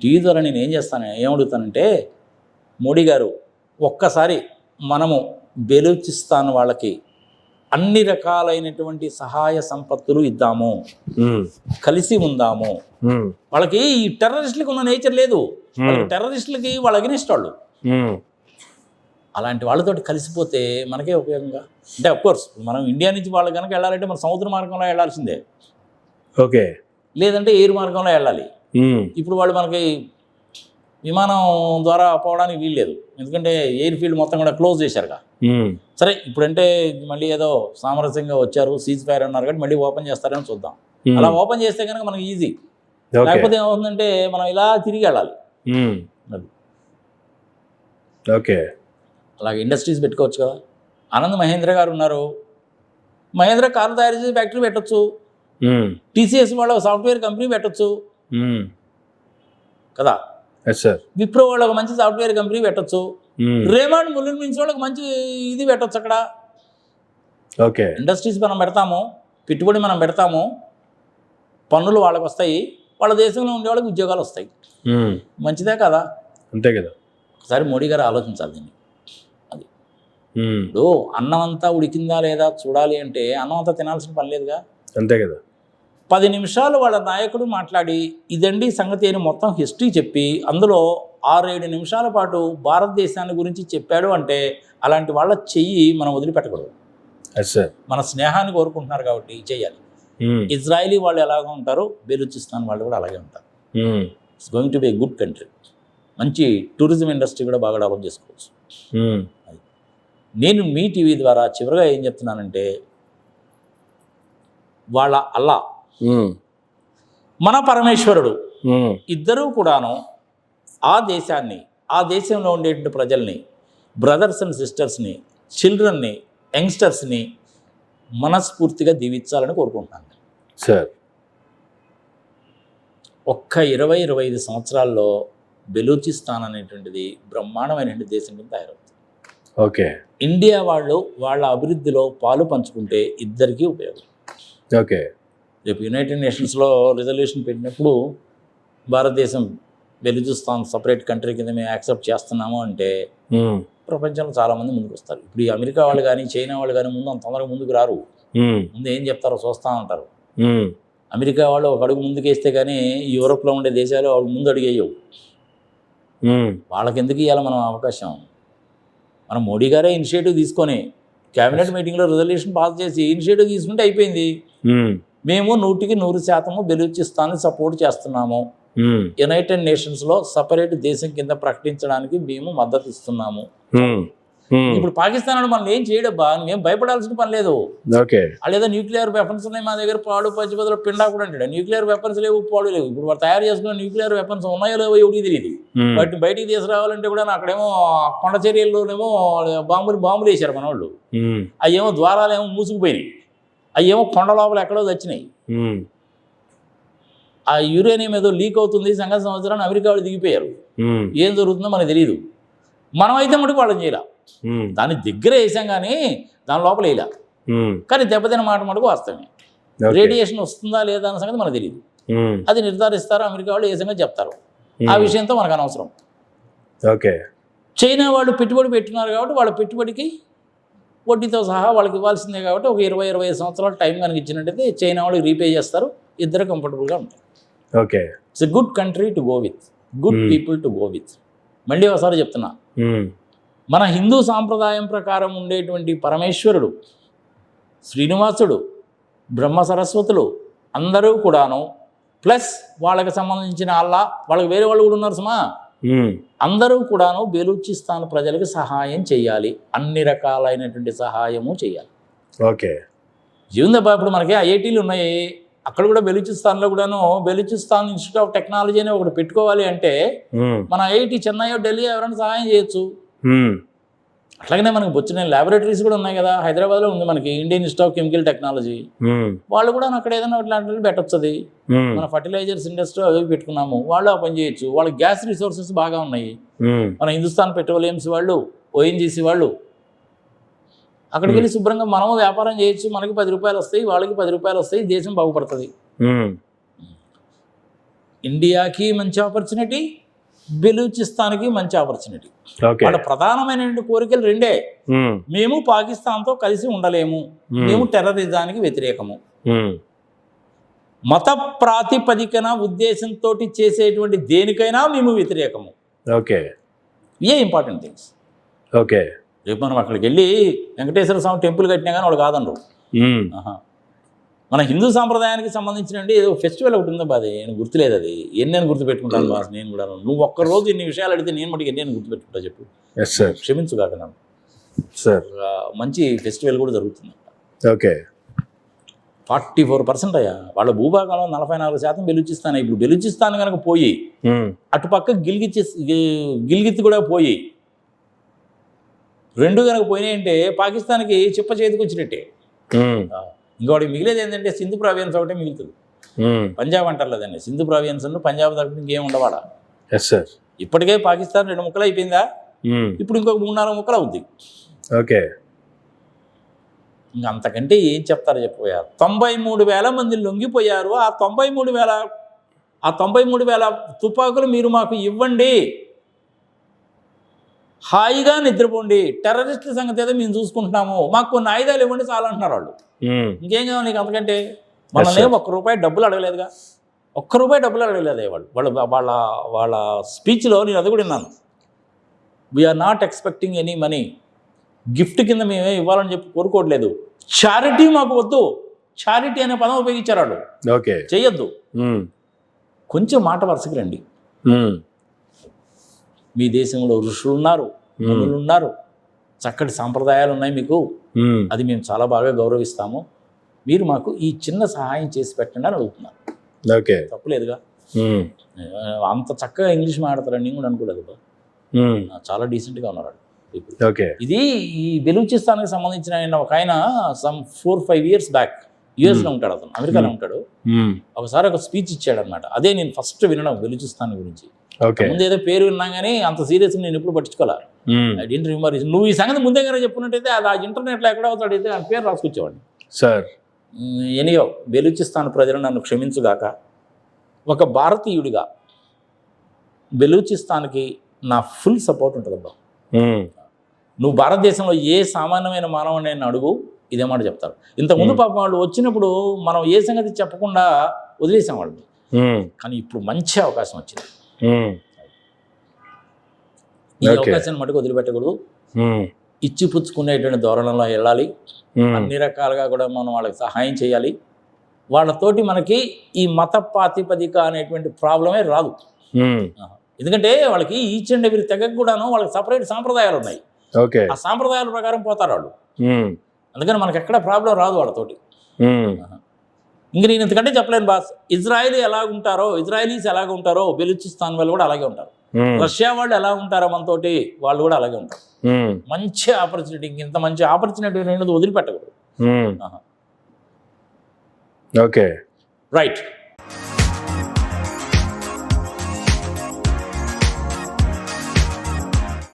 TV ద్వారా నేను ఏమడుగుతానంటే మోడీ గారు ఒక్కసారి మనము బెలూచిస్తాన్ వాళ్ళకి అన్ని రకాలైనటువంటి సహాయ సంపత్తులు ఇద్దాము, కలిసి ఉందాము. వాళ్ళకి ఈ టెర్రరిస్టులకి ఉన్న నేచర్ లేదు, టెర్రరిస్టులకి వాళ్ళ అగెనిస్ట్ వాళ్ళు. అలాంటి వాళ్ళతోటి కలిసిపోతే మనకే ఉపయోగంగా. అంటే అఫ్కోర్స్ మనం ఇండియా నుంచి వాళ్ళు కనుక వెళ్ళాలంటే మనం సముద్ర మార్గంలో వెళ్ళాల్సిందే, ఓకే, లేదంటే ఎయిర్ మార్గంలో వెళ్ళాలి. ఇప్పుడు వాళ్ళు మనకి విమానం ద్వారా పోవడానికి వీల్లేదు, ఎందుకంటే ఎయిర్ ఫీల్డ్ మొత్తం కూడా క్లోజ్ చేశారుగా. సరే ఇప్పుడంటే మళ్ళీ ఏదో సామరస్యంగా వచ్చారు, సీజ్ ఫైర్ అన్నారు కాబట్టి మళ్ళీ ఓపెన్ చేస్తారని చూద్దాం. అలా ఓపెన్ చేస్తే కనుక మనకి ఈజీ. లేకపోతే ఏమవుతుందంటే మనం ఇలా తిరిగి వెళ్ళాలి. ఓకే, అలాగే ఇండస్ట్రీస్ పెట్టుకోవచ్చు కదా. ఆనంద్ మహేంద్ర గారు ఉన్నారు, మహేంద్ర కార్లు తయారు చేసి ఫ్యాక్టరీ పెట్టచ్చు. టీసీఎస్ వాళ్ళ సాఫ్ట్వేర్ కంపెనీ పెట్టచ్చు కదా. విప్రో వాళ్ళు ఒక మంచి సాఫ్ట్వేర్ కంపెనీ పెట్టచ్చు. రేమండ్ ములిన్ మిన్స్ వాళ్ళకి మంచి ఇది పెట్టచ్చు అక్కడ. ఓకే, ఇండస్ట్రీస్ మనం పెడతాము, పెట్టుబడి మనం పెడతాము, పన్నులు వాళ్ళకి వస్తాయి, వాళ్ళ దేశంలో ఉండే వాళ్ళకి ఉద్యోగాలు వస్తాయి. మంచిదే కదా. అంతే కదా. ఒకసారి మోడీ గారు ఆలోచించాలి దీన్ని. అది ఇప్పుడు అన్నం అంతా ఉడికిందా లేదా చూడాలి అంటే అన్నం అంతా తినాల్సిన పని లేదుగా. అంతే కదా. 10 నిమిషాలు వాళ్ళ నాయకుడు మాట్లాడి ఇదండి సంగతి అని మొత్తం హిస్టరీ చెప్పి అందులో 6-7 నిమిషాల పాటు భారతదేశాన్ని గురించి చెప్పాడు అంటే అలాంటి వాళ్ళ చెయ్యి మనం వదిలిపెట్టకూడదు. మన స్నేహాన్ని కోరుకుంటున్నారు కాబట్టి చెయ్యాలి. ఇజ్రాయిలీ వాళ్ళు ఎలాగో ఉంటారో బెలూచిస్తాన్ వాళ్ళు కూడా అలాగే ఉంటారు. It's going to be a good country. మంచి టూరిజం ఇండస్ట్రీ కూడా బాగా డెవలప్ చేసుకోవచ్చు. నేను మీ టీవీ ద్వారా చివరిగా ఏం చెప్తున్నానంటే వాళ్ళ అల్లా మన పరమేశ్వరుడు ఇద్దరూ కూడాను ఆ దేశాన్ని, ఆ దేశంలో ఉండేటువంటి ప్రజల్ని, బ్రదర్స్ అండ్ సిస్టర్స్ని, చిల్డ్రన్ని, యంగ్స్టర్స్ని మనస్ఫూర్తిగా దీవించాలని కోరుకుంటున్నాను సార్. ఒక్క 20-25 సంవత్సరాల్లో బెలూచిస్తాన్ అనేటువంటిది బ్రహ్మాండమైనటువంటి దేశం కింద తయారవుతుంది. ఓకే, ఇండియా వాళ్ళు వాళ్ళ అభివృద్ధిలో పాలు పంచుకుంటే ఇద్దరికీ ఉపయోగం. ఓకే, రేపు యునైటెడ్ నేషన్స్లో రిజల్యూషన్ పెట్టినప్పుడు భారతదేశం బెలూచిస్తాన్ సపరేట్ కంట్రీ కింద మేము యాక్సెప్ట్ చేస్తున్నాము అంటే ప్రపంచంలో చాలామంది ముందుకు వస్తారు. ఇప్పుడు ఈ అమెరికా వాళ్ళు కానీ చైనా వాళ్ళు కానీ ముందు అంత తొందరగా ముందుకు రారు. ముందు ఏం చెప్తారో చూస్తూ ఉంటారు. అమెరికా వాళ్ళు ఒక అడుగు ముందుకేస్తే కానీ యూరోప్లో ఉండే దేశాలు ముందు అడిగేయవు. వాళ్ళకి ఎందుకు ఇవ్వాలి మనం అవకాశం? మనం మోడీ గారే ఇనిషియేటివ్ తీసుకొని క్యాబినెట్ మీటింగ్లో రిజల్యూషన్ పాస్ చేసి ఇనిషియేటివ్ తీసుకుంటే అయిపోయింది. మేము 100% బెలూచిస్తాన్ని సపోర్ట్ చేస్తున్నాము, యునైటెడ్ నేషన్స్లో సపరేట్ దేశం కింద ప్రకటించడానికి మేము మద్దతు ఇస్తున్నాము. ఇప్పుడు పాకిస్తాన్ మనం ఏం చేయడబ్బా, మేము భయపడాల్సిన పని లేదు. లేదా న్యూక్లియర్ వెపన్స్ ఉన్నాయి మా దగ్గర, పాడు పచ్చిబదులు పిండా కూడా అంటాడు. న్యూక్లియర్ వెపన్స్ లేవు, పాడు లేవు. ఇప్పుడు వాడు తయారు చేసుకున్న న్యూక్లియర్ వెపన్స్ ఉన్నాయో లేవో ఎవరికి తెలియదు. వాటిని బయటికి తీసుకురావాలంటే కూడా అక్కడేమో కొండ చర్యల్లోనేమో బాంబులు వేశారు మన వాళ్ళు. అవేమో ద్వారాలు ఏమో మూసుకుపోయినాయి, అవేమో కొండ లోపల ఎక్కడో వచ్చినాయి. ఆ యురేనియం ఏదో లీక్ అవుతుంది సంగతి సంవత్సరాన్ని అమెరికా వాళ్ళు దిగిపోయారు. ఏం జరుగుతుందో మనకు తెలియదు. మనమైతే మటుకు వాళ్ళని చేయాల, దాని దగ్గర వేసాం కానీ దాని లోపల వేయలే. కానీ దెబ్బతిన మాట మటుకు వాస్తవమే. రేడియేషన్ వస్తుందా లేదా అన్న సంగతి మనకు తెలియదు. అది నిర్ధారిస్తారు అమెరికా వాళ్ళు, ఏ సంగతి చెప్తారు. ఆ విషయంతో మనకు అనవసరం. చైనా వాళ్ళు పెట్టుబడి పెట్టినారు కాబట్టి వాళ్ళ పెట్టుబడికి వడ్డీతో సహా వాళ్ళకి ఇవ్వాల్సిందే కాబట్టి ఒక 20-25 సంవత్సరాలు టైం కనుక ఇచ్చినట్టయితే చైనా వాళ్ళకి రీపే చేస్తారు. ఇద్దరు కంఫర్టబుల్గా ఉంటారు. It's a good country to go with, good people to go with. మళ్ళీ ఒకసారి చెప్తున్నా, మన హిందూ సాంప్రదాయం ప్రకారం ఉండేటువంటి పరమేశ్వరుడు, శ్రీనివాసుడు, బ్రహ్మ సరస్వతులు అందరూ కూడాను, ప్లస్ వాళ్ళకి సంబంధించిన అల్లా, వాళ్ళకి వేరే వాళ్ళు కూడా ఉన్నారు సుమా, అందరూ కూడాను బెలూచిస్తాన్ ప్రజలకు సహాయం చేయాలి, అన్ని రకాలైనటువంటి సహాయము చేయాలి. జీవనదబ్బా ఇప్పుడు మనకి ఐఐటీలు ఉన్నాయి, అక్కడ కూడా బెలూచిస్తాన్లో కూడాను బెలూచిస్తాన్ ఇన్స్టిట్యూట్ ఆఫ్ టెక్నాలజీ అని ఒకటి పెట్టుకోవాలి అంటే మన ఐఐటి చెన్నై ఢిల్లీ ఎవరైనా సహాయం చేయొచ్చు. అట్లాగనే మనకి బొచ్చిన ల్యాబొరేటరీస్ కూడా ఉన్నాయి కదా. హైదరాబాద్లో ఉంది మనకి Indian institute of chemical technology. వాళ్ళు కూడా అక్కడ ఏదైనా ఇట్లాంటివి పెట్టొచ్చు. మన ఫర్టిలైజర్స్ ఇండస్ట్రీ అవి పెట్టుకున్నాము, వాళ్ళు ఆ పని చేయొచ్చు. వాళ్ళ గ్యాస్ రిసోర్సెస్ బాగా ఉన్నాయి. మన హిందుస్థాన్ పెట్రోలియంస్ వాళ్ళు, ఓఎన్జీసీ వాళ్ళు అక్కడికి వెళ్ళి శుభ్రంగా మనము వ్యాపారం చేయొచ్చు. మనకి 10 రూపాయలు వస్తాయి, వాళ్ళకి 10 రూపాయలు వస్తాయి, దేశం బాగుపడుతుంది. ఇండియాకి మంచి ఆపర్చునిటీ, బెలూచిస్తాన్కి మంచి ఆపర్చునిటీ. ఓకే. వాళ్ళ ప్రధానమైన కోరికలు రెండే. మేము పాకిస్తాన్తో కలిసి ఉండలేము, మేము టెర్రరిజానికి వ్యతిరేకము. మత ప్రాతిపదికన ఉద్దేశంతో చేసేటువంటి దేనికైనా మేము వ్యతిరేకము. ఓకే. ఇవే ఇంపార్టెంట్ థింగ్స్. ఓకే. రేపు మనం అక్కడికి వెళ్ళి వెంకటేశ్వర స్వామి టెంపుల్ కట్టినా కానీ వాళ్ళు కాదనరు. మన హిందూ సాంప్రదాయానికి సంబంధించిన ఏదో ఫెస్టివల్ ఒకటి ఉందో బాధ, నేను గుర్తులేదు అది. ఎన్ని గుర్తుపెట్టుకుంటాను బాస్, నేను కూడా. నువ్వు ఒక్కరోజు ఇన్ని విషయాలు అడిగితే నేను మటుకు ఎన్ని గుర్తుపెట్టుకుంటా చెప్పు. క్షమించు కాక నన్ను సార్. మంచి ఫెస్టివల్ కూడా జరుగుతుంది. ఓకే. 44% అయ్యా వాళ్ళ భూభాగంలో 44% బెలూచిస్తాన్. ఇప్పుడు బెలూచిస్తాన్ కనుక పోయి అటుపక్క గిల్గిత్ కూడా పోయి రెండు కనుక పోయినాయంటే పాకిస్తాన్కి చిప్ప చేతికి వచ్చినట్టే. ఇంకోటి మిగిలేదు ఏంటంటే సింధు ప్రావియన్స్ ఒకటే మిగులుతుంది. పంజాబ్ అంటారు లేదండి, సింధు ప్రావియన్స్ పంజాబ్ తరపు ఇంకేం ఉండవాడా. ఇప్పటికే పాకిస్తాన్ 2 ముక్కలు అయిపోయిందా, ఇప్పుడు ఇంకొక 3-4 ముక్కలు అవుద్ది. ఓకే. ఇంకా అంతకంటే ఏం చెప్తారో చెప్పబోయారు. 93,000 మంది లొంగిపోయారు. ఆ 93,000 తుపాకులు మీరు మాకు ఇవ్వండి, హాయిగా నిద్రపోండి, టెర్రరిస్టుల సంగతి ఏదో మేము చూసుకుంటున్నాము, మాకు కొన్ని ఆయుధాలు ఇవ్వండి చాలా అంటున్నారు వాళ్ళు. ఇంకేం కావాలి నీకు అంతకంటే? మనల్ని ₹1 డబ్బులు అడగలేదుగా, ₹1 డబ్బులు అడగలేదు వాళ్ళు. వాళ్ళ స్పీచ్లో నేను అది కూడా విన్నాను. We are not expecting any money, gift కింద మేమే ఇవ్వాలని చెప్పి కోరుకోవట్లేదు, చారిటీ మాకు వద్దు. చారిటీ అనే పదం ఉపయోగించారు వాళ్ళు. ఓకే. చెయ్యొద్దు, కొంచెం మాట వరుసకి రండి. మీ దేశంలో ఋషులు ఉన్నారు, మునులు ఉన్నారు, చక్కటి సాంప్రదాయాలు ఉన్నాయి మీకు, అది మేము చాలా బాగా గౌరవిస్తాము, మీరు మాకు ఈ చిన్న సహాయం చేసి పెట్టండి అని అడుగుతున్నాను. ఓకే. తప్పులేదుగా. అంత చక్కగా ఇంగ్లీష్ మాట్లాడతారని నేను కూడా అనుకోలేదు. చాలా డీసెంట్గా ఉన్నారు. ఓకే. ఇది ఈ బెలూచిస్తాన్కి సంబంధించిన ఒక ఆయన 4-5 years బ్యాక్ యుఎస్లో ఉంటాడు, అతను అమెరికాలో ఉంటాడు. ఒకసారి ఒక స్పీచ్ ఇచ్చాడు అనమాట. అదే నేను ఫస్ట్ వినడం బెలూచిస్తాన్ గురించి. ముందు ఏదో పేరు విన్నా కానీ అంత సీరియస్గా నేను ఎప్పుడు పట్టించుకోవాలి. నువ్వు ఈ సంగతి ముందే కనుక చెప్పినట్టయితే అది ఆ ఇంటర్నెట్లో ఎక్కడ అవుతాడు అయితే ఆయన పేరు రాసుకొచ్చేవాడిని సార్. ఎనియో బెలూచిస్తాన్ ప్రజలు నన్ను క్షమించుగాక, ఒక భారతీయుడిగా బెలూచిస్తాన్కి నా ఫుల్ సపోర్ట్ ఉంటుంది అబ్బా. నువ్వు భారతదేశంలో ఏ సామాన్యమైన మానవుని అడుగు ఇదే మాట చెప్తారు. ఇంతకుముందు పాపం వాళ్ళు వచ్చినప్పుడు మనం ఏ సంగతి చెప్పకుండా వదిలేసాం వాళ్ళు, కానీ ఇప్పుడు మంచి అవకాశం వచ్చింది. ఈ అవకాశాన్ని మటుకు వదిలిపెట్టకూడదు, ఇచ్చిపుచ్చుకునేటువంటి ధోరణిలో వెళ్ళాలి. అన్ని రకాలుగా కూడా మనం వాళ్ళకి సహాయం చేయాలి. వాళ్ళతోటి మనకి ఈ మత ప్రాతిపదిక అనేటువంటి ప్రాబ్లమే రాదు. ఎందుకంటే వాళ్ళకి ఈచ్ అండ్ ఎవరి తెగకు కూడాను వాళ్ళకి సపరేట్ సాంప్రదాయాలు ఉన్నాయి. ఆ సాంప్రదాయాల ప్రకారం పోతారు వాళ్ళు. అందుకని మనకి ఎక్కడ ప్రాబ్లం రాదు వాళ్ళతోటి. ఇంక నేను ఇంతకంటే చెప్పలేను బాస్. ఇజ్రాయిలీస్ ఎలాగ ఉంటారో బెలూచిస్తాన్ వాళ్ళు కూడా అలాగే ఉంటారు. రష్యా వాళ్ళు ఎలా ఉంటారో మనతోటి వాళ్ళు కూడా అలాగే ఉంటారు. మంచి ఆపర్చునిటీ, ఇంత మంచి ఆపర్చునిటీ అనేది వదిలిపెట్టకూడదు. ఓకే. రైట్.